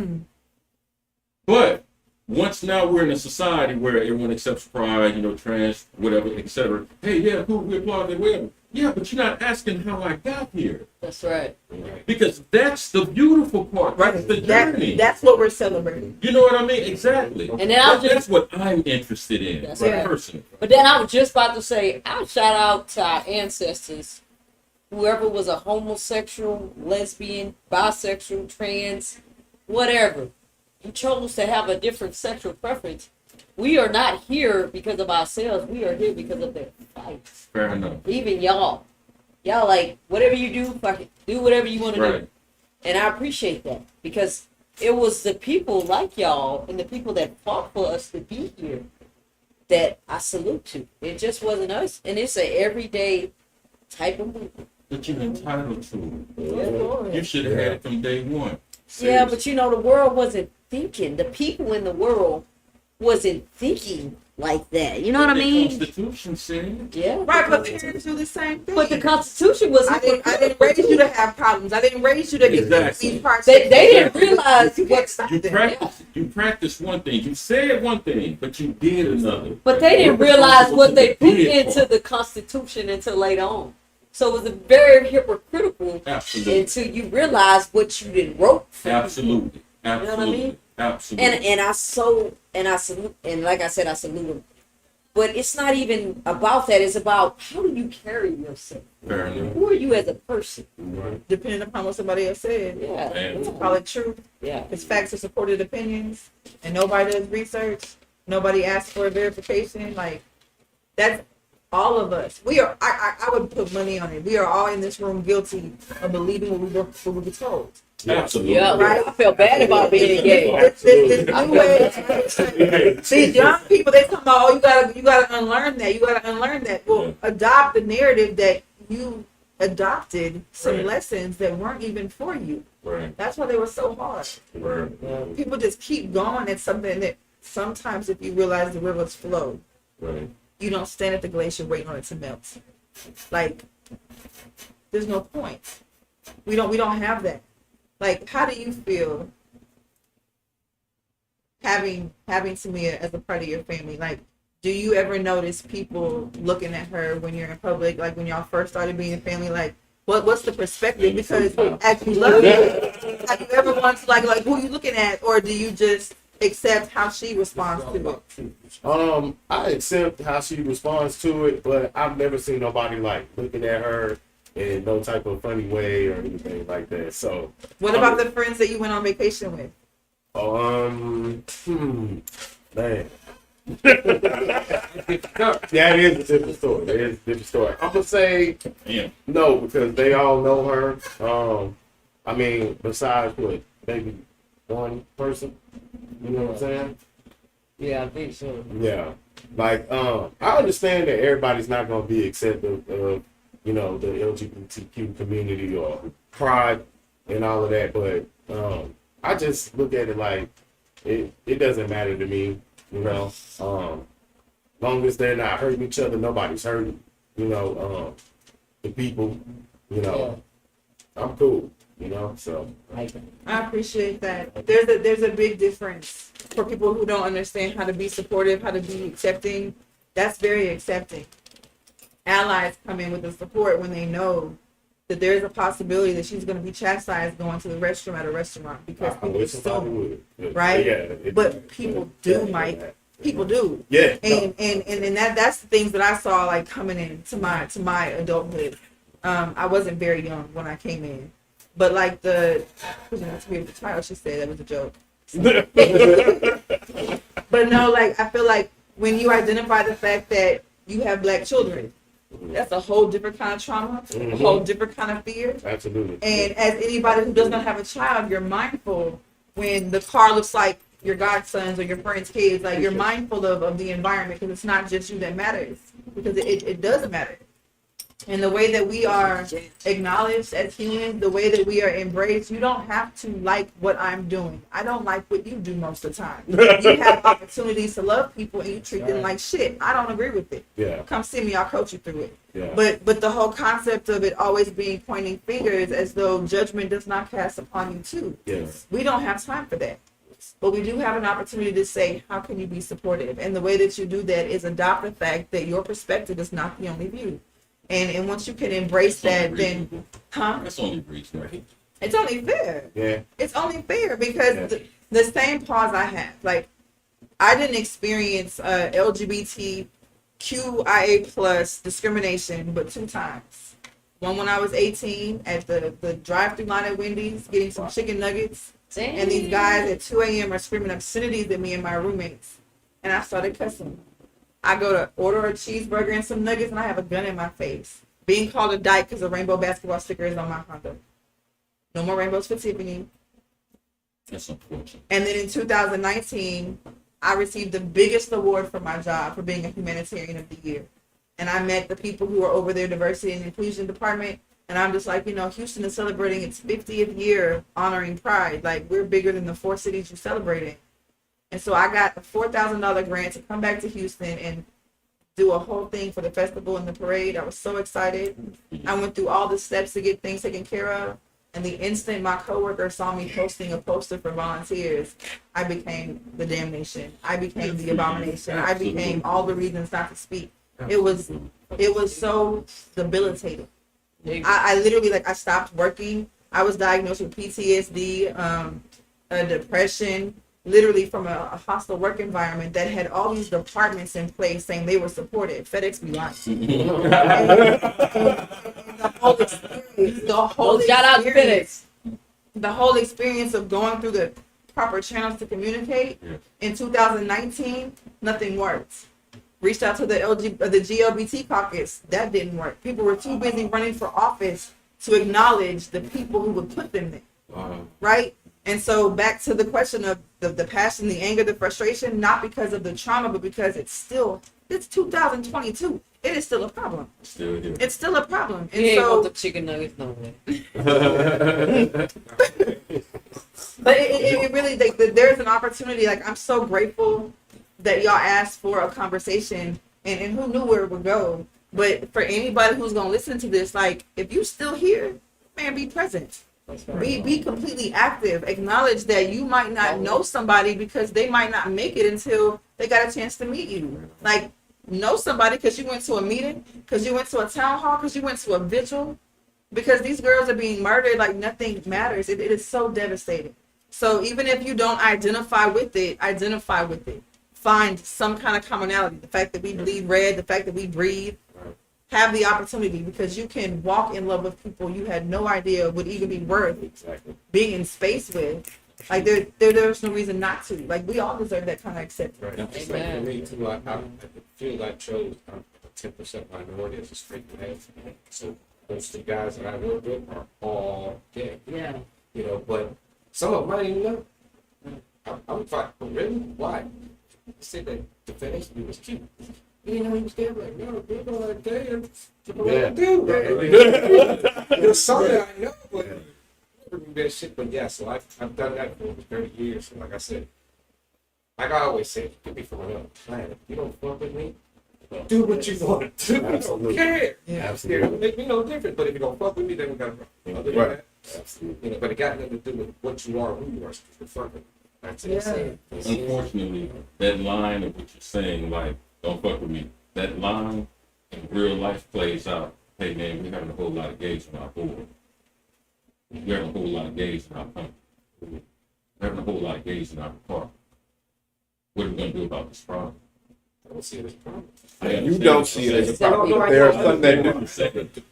But once now we're in a society where everyone accepts pride, you know, trans, whatever, etc. Hey, yeah, cool, we applaud it, whatever. Yeah, but you're not asking how I got here. That's right. Because that's the beautiful part. That's the journey. That's what we're celebrating. You know what I mean? Exactly. And then I was That's just, what I'm interested in, That's right. personally. but then I was just about to say, I'll shout out to our ancestors whoever was a homosexual, lesbian, bisexual, trans, whatever, you chose to have a different sexual preference. We are not here because of ourselves. We are here because of their fights. Fair enough. Even y'all. Y'all like, whatever you do, fucking do whatever you want to do. Right. And I appreciate that because it was the people like y'all and the people that fought for us to be here that I salute to. It just wasn't us. And it's a everyday type of movement. But you're entitled to Yeah, it. Lord. You should have had it from day one. Yeah, but you know, the world wasn't thinking. The people in the world wasn't thinking like that. You know what I The mean? Constitution said. Yeah. Right, but parents do the same thing. But the Constitution was I didn't raise you to have problems. I didn't raise you to get Exactly. these parts. They didn't realize You can't what, stop You them. practiced one thing. You said one thing, but you did another. but they didn't You're realize what they put responsible for into the Constitution until later on. So it was a very hypocritical Absolutely. until you realize what you didn't wrote. Absolutely. know what I Absolutely. mean? Absolutely. And I salute, and like I said, I salute them. But it's not even about that. It's about how do you carry yourself? Fair enough. Who are you as a person? Right. Depending upon what somebody else said. Yeah. Man. To call it truth. Yeah. It's facts or supported opinions, and nobody does research. Nobody asks for a verification. Like that's all of us. We are. I would put money on it. We are all in this room guilty of believing what we were told. Absolutely. Yeah, Right. I felt bad about being gay. This new way. These young people, they come out. Oh, you gotta unlearn that. You gotta unlearn that. Well, adopt the narrative that you adopted some Right. lessons that weren't even for you. Right. That's why they were so hard. Right. People just keep going at something that sometimes, if you realize the rivers flow, Right. you don't stand at the glacier waiting on it to melt. Like, there's no point. We don't have that. Like, how do you feel having Samia as a part of your family? Like, do you ever notice people looking at her when you're in public? Like when y'all first started being a family, like what's the perspective? Because as you love her, have you ever wanted to like who you looking at, or do you just accept how she responds to it? I accept how she responds to it, but I've never seen nobody like looking at her in no type of funny way or anything like that. So, What about the friends that you went on vacation with? Man. Yeah, it is a different story. It is a different story. I'm gonna say Yeah. no because they all know her. I mean, besides what, maybe one person. You know what I'm saying? Yeah, I think so. Yeah. Like, I understand that everybody's not gonna be accepting of, you know, the LGBTQ community or pride and all of that, but I just look at it like it doesn't matter to me, you know. Long as they're not hurting each other, nobody's hurting, you know, the people, you know. I'm cool, you know, so. Right. I appreciate that. There's a big difference for people who don't understand how to be supportive, how to be accepting. That's very accepting. Allies come in with the support when they know that there's a possibility that she's going to be chastised going to the restroom at a restaurant because I people wish somebody assume, would. right? Yeah. But people do, Mike. People do. Yeah. And that's the things that I saw like coming into my adulthood. I wasn't very young when I came in, but like the child, she said that was a joke. But no, like I feel like when you identify the fact that you have black children, that's a whole different kind of trauma, a whole different kind of fear. Absolutely. And as anybody who does not have a child, you're mindful when the car looks like your godsons or your friends' kids. Like you're mindful of the environment because it's not just you that matters, because it does matter. And the way that we are acknowledged as humans, the way that we are embraced, you don't have to like what I'm doing. I don't like what you do most of the time. You have opportunities to love people and you treat them like shit. I don't agree with it. Yeah. Come see me, I'll coach you through it. Yeah. But the whole concept of it always being pointing fingers as though judgment does not cast upon you too. Yes. We don't have time for that. But we do have an opportunity to say, how can you be supportive? And the way that you do that is adopt the fact that your perspective is not the only view. And once you can embrace that, then, That's only reasonable. it's only fair. Yeah. It's only fair because the same pause I have, like, I didn't experience LGBTQIA plus discrimination but 2 times. one when I was 18 at the drive-through line at Wendy's getting some chicken nuggets. Dang. And these guys at 2 a.m. are screaming obscenities at me and my roommates. And I started cussing. I go to order a cheeseburger and some nuggets, and I have a gun in my face. Being called a dyke because a rainbow basketball sticker is on my Honda. No more rainbows for Tiffany. That's unfortunate. And then in 2019, I received the biggest award for my job for being a humanitarian of the year. And I met the people who are over their diversity and inclusion department. And I'm just like, Houston is celebrating its 50th year honoring Pride. Like, we're bigger than the 4 cities you celebrating. And so I got a $4,000 grant to come back to Houston and do a whole thing for the festival and the parade. I was so excited. I went through all the steps to get things taken care of. And the instant my coworker saw me posting a poster for volunteers, I became the damnation. I became the abomination. I became all the reasons not to speak. It was so debilitating. I literally, I stopped working. I was diagnosed with PTSD, a depression, literally from a hostile work environment that had all these departments in place saying they were supported. FedEx be lying. Shout out to FedEx. The whole experience of going through the proper channels to communicate in 2019, nothing worked. Reached out to the GLBT caucus. That didn't work. People were too busy running for office to acknowledge the people who would put them there. Right? And so back to the question of the passion, the anger, the frustration, not because of the trauma, but because it's 2022. It is still a problem. Still here. It's still a problem. And You ain't so, want the chicken nuggets, no way. but it really, there's an opportunity. I'm so grateful that y'all asked for a conversation, and who knew where it would go. But for anybody who's going to listen to this, if you still here, man, be present. Be completely active. Acknowledge that you might not know somebody because they might not make it until they got a chance to meet you. Know somebody because you went to a meeting, because you went to a town hall, because you went to a vigil, because these girls are being murdered like nothing matters. It is so devastating. So even if you don't identify with it. Find some kind of commonality. The fact that we bleed red, the fact that we breathe. Have the opportunity, because you can walk in love with people you had no idea would even be worth being in space with. There's no reason not to. We all deserve that kind of acceptance. Right. Just like for me too, I feel I chose a 10% minority as a straight man. So most of the guys that I work with are all gay. Yeah. But some of them I didn't know. I'm like, really? Why? They said that the FedEx dude was cute. You know, he was there like, no, people are gay and people like do. There's some that I know, but I never knew that shit. But yeah, so I've done that for over 30 years. So like I said, like I always say, you could be from another planet. You don't fuck with me, do what you want to do. I don't care. Yeah, It absolutely. make me no different. But if you don't fuck with me, then we got a problem. Other than that, Absolutely. but it got nothing to do with what you are, who you are. You're fucking. That's it. Yeah. Unfortunately, that line of what you're saying, don't fuck with me, that line in real life plays out. Hey man, we're having a whole lot of gays on our board. We're having a whole lot of gays in our country. We're having a whole lot of gays in our department. What are we going to do about this problem? I don't see it as a problem. You don't see it as a problem. There are some that do.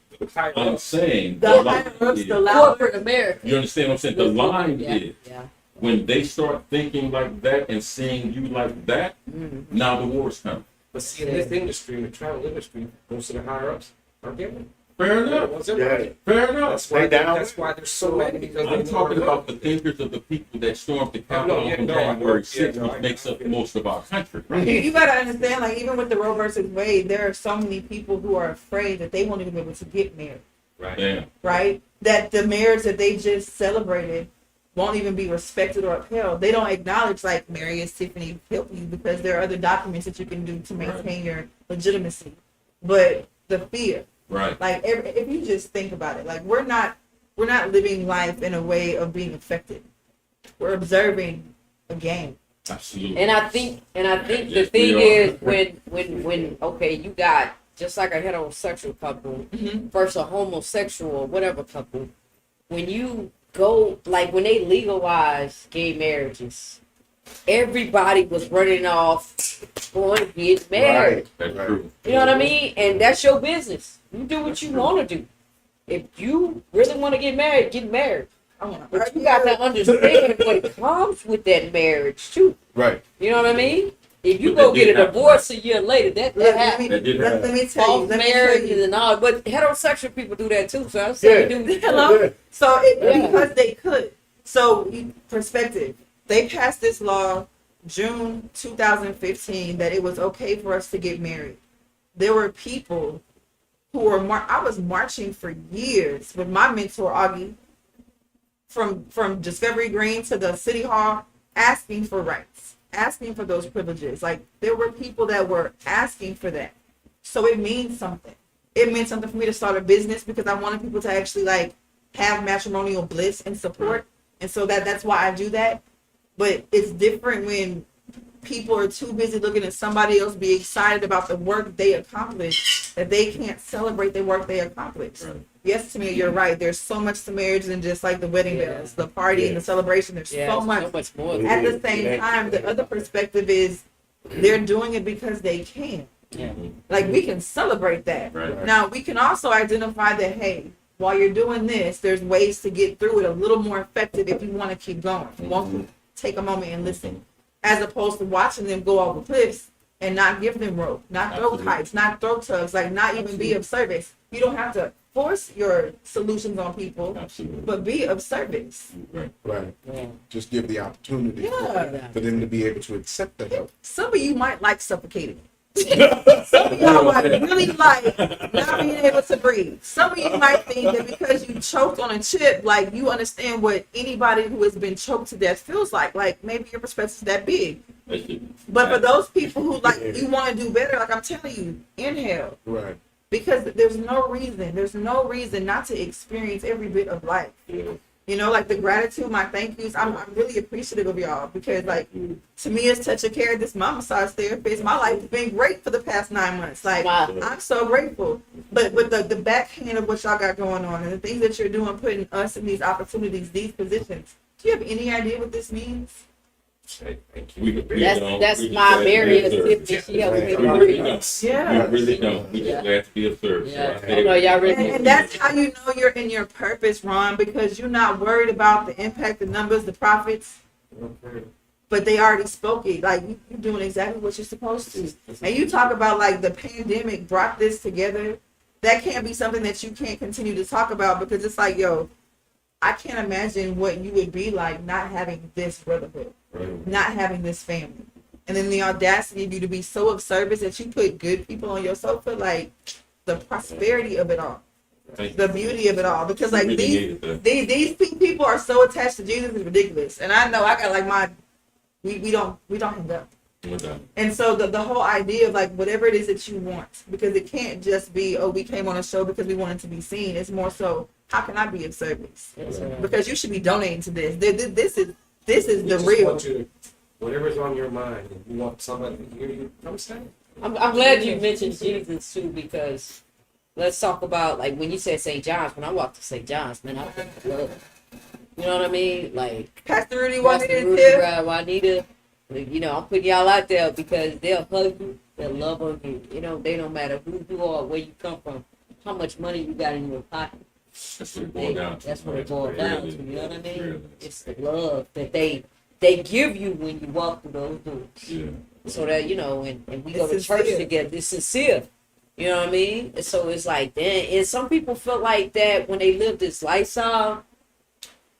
I'm saying The higher ups, the louder. Corporate America. you understand what I'm saying? The line is Yeah. when they start thinking like that and seeing you like that, now the war's coming. But see, in this industry, in the travel industry, most of the higher ups are gay. Fair enough. Fair enough. That's why there's so many, because I'm talking about the thinkers of the people that stormed the Capitol on January 6th, which makes up most of our country. You gotta understand, even with the Roe versus Wade, there are so many people who are afraid that they won't even be able to get married. Right. Yeah. Right? That the marriage that they just celebrated won't even be respected or upheld. They don't acknowledge Mary and Tiffany help you because there are other documents that you can do to maintain your legitimacy. But the fear, Right. if you just think about it, we're not living life in a way of being affected. We're observing a game. Absolutely. And I think the Yes, thing we is when okay, you got just like a heterosexual couple versus a homosexual whatever couple, when you go when they legalize gay marriages, everybody was running off going to get married. That's true. You know what I mean? And that's your business. You do what you want to do. if you really want to get married, get married. I want But you got to understand what comes with that marriage too. Right. You know what I mean? If you But go that get did a happen. divorce a year later, that Let happens. me, That did let me tell you. Both Let me tell marriages you. and all, but heterosexual people do that too. So I'm saying, do Hello. Yeah. So Yeah. because they could. So perspective. They passed this law June 2015 that it was okay for us to get married. There were people who were I was marching for years with my mentor Augie from Discovery Green to the City Hall, asking for rights, asking for those privileges. Like there were people that were asking for that. So it means something. It meant something for me to start a business because I wanted people to actually like have matrimonial bliss and support. And so that's why I do that. But it's different when people are too busy looking at somebody else be excited about the work they accomplished that they can't celebrate the work they accomplished. Right. Yes, to me, you're right. There's so much to marriage than just like the wedding Yeah. bells, the party, and the celebration. There's yeah, so much. more. At the same time, the other perspective is they're doing it because they can. Yeah. Like we can celebrate that. Right. Now we can also identify that hey, while you're doing this, there's ways to get through it a little more effective if you want to keep going. You won't take a moment and listen, as opposed to watching them go off the cliffs and not give them rope, not throw Absolutely. kites, not throw tugs, like not even be of service. You don't have to force your solutions on people, Absolutely. but be of service. Right. Right. Yeah. Just give the opportunity Yeah. for them to be able to accept the help. Some of you might like suffocating. Some of y'all might really like not being able to breathe. Some of you might think that because you choked on a chip, like you understand what anybody who has been choked to death feels like. Like maybe your perspective's that big. That shit- But for those people who like you want to do better, like I'm telling you, inhale. Right. Because there's no reason not to experience every bit of life. Yeah. You know, like the gratitude, my thank yous. I'm really appreciative of y'all because, like, to me, it's touch of care. This my massage therapist. My life has been great for the past 9 months. Like, Wow. I'm so grateful. But the backhand of what y'all got going on and the things that you're doing, putting us in these opportunities, these positions. Do you have any idea what this means? Hey, thank you. We That's don't- that's we my just Mary glad to be of Tiffany. She helped me service. We to really breathe. don't. Yeah. We really don't. We Yeah. just glad to be of service. Yeah. So I No, y'all really. And that's how you know you're in your purpose, Ron, because you're not worried about the impact, the numbers, the profits. Okay. But they already spoke it. Like you're doing exactly what you're supposed to. And you talk about like the pandemic brought this together. That can't be something that you can't continue to talk about because it's like, yo, I can't imagine what you would be like not having this brotherhood, Right. not having this family. And then the audacity of you to be so of service that you put good people on your sofa, like the prosperity of it all, Thank you. the beauty of it all. Because like We really these needed that. these people are so attached to Jesus, it's ridiculous. And I know I got like my we don't hang up. No doubt. And so the whole idea of like whatever it is that you want, because it can't just be, oh, we came on a show because we wanted to be seen. It's more so, how can I be of service? Because you should be donating to this. This is We the just real. want you to, whatever's on your mind, and you want somebody to hear you, come say it. I'm glad you mentioned Jesus too because let's talk about like when you said St. John's. When I walked to St. John's, man, I think of love. You know what I mean? Like Pastor Rudy Pastor wanted Rudy, to Brad, Juanita. You know, I'm putting y'all out there because they'll hug you, they'll love on you. You know, they don't matter who you are, where you come from, how much money you got in your pocket. That's what it boiled down to. That's what it Right. boils down Really, to. You know what I mean? really. It's the love that they give you when you walk through those doors. Yeah. So that, you know, and we go It's to church sincere. together. It's sincere. You know what I mean? And so it's like that. And some people feel like that when they live this lifestyle,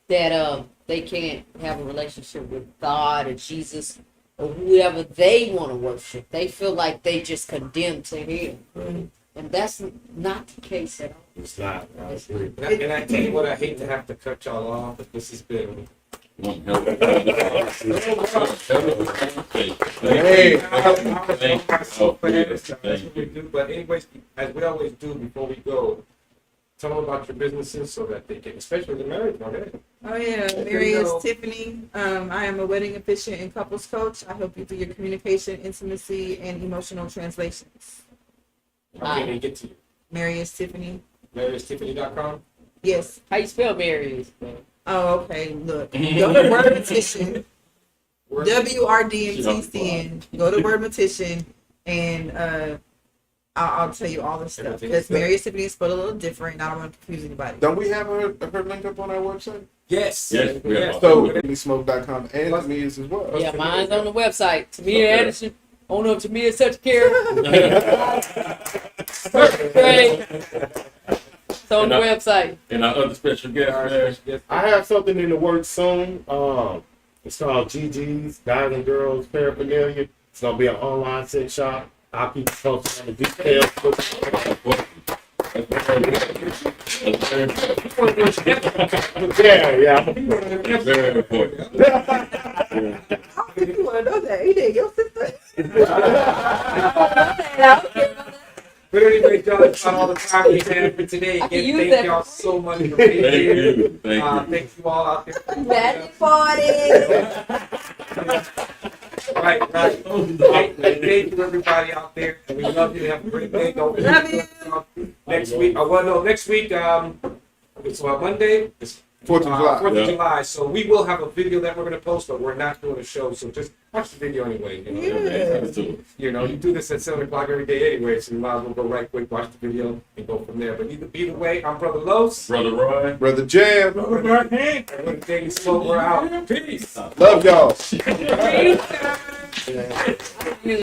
that they can't have a relationship with God or Jesus or whoever they want to worship. They feel like they just condemned to him. Right. And that's not the case at all. It's not. I agree. And I tell you what, I hate to have to cut y'all off, but this has been. One hell of a Hey. So fast, that's what we do. But anyways, as we always do before we go, tell them about your businesses so that they can, especially the married one, eh? Oh yeah, Mary is Tiffany. I am a wedding officiant and couples coach. I help you through your communication, intimacy, and emotional translations. How can they get to you? Mary is Tiffany. MaryIsTiffany.com? Yes. How you spell Mary? Oh, okay. Look, go to Word Petition. WRDMTCN. Go to Word Petition, and I'll tell you all this stuff Everything's because good. Mississippi is spelled a little different. And I don't want to confuse anybody. Don't we have her link up on our website? Yes. Yes, we have. So, dailysmoke.com and Tamia's as well. Yeah, mine's on the website. Tamia Anderson, owner of Tamia Such Care. Great. It's on the website. And our other special guest, man. I have something in the works soon. It's called GG's Guys and Girls Paraphernalia. It's gonna be an online sex shop. I'll keep you posted on the details. Yeah. Very important. How did you want to know that? He did your sister. But anyway, John, that's about all the time we have for today. I can Again, use thank that. y'all so much for being Thank here. you. Thank you. Thank you all out there. Magic party. Right. Thank you everybody out there. And we love you. Have a great day. Don't Love you. Next week. Next week. It's Monday. It's 4th of July. 4th Yeah. of July. So we will have a video that we're gonna post, but we're not doing a show. So just watch the video anyway. You know, Yeah, man, let's do it. you know, you do this at 7 o'clock every day anyway, so you might as well go right quick, watch the video, and go from there. But either way, I'm Brother Los. Brother Ryan. Brother Jam. Brother Hank. And we're Daily Smoke. We're out. Peace. Love y'all. Peace.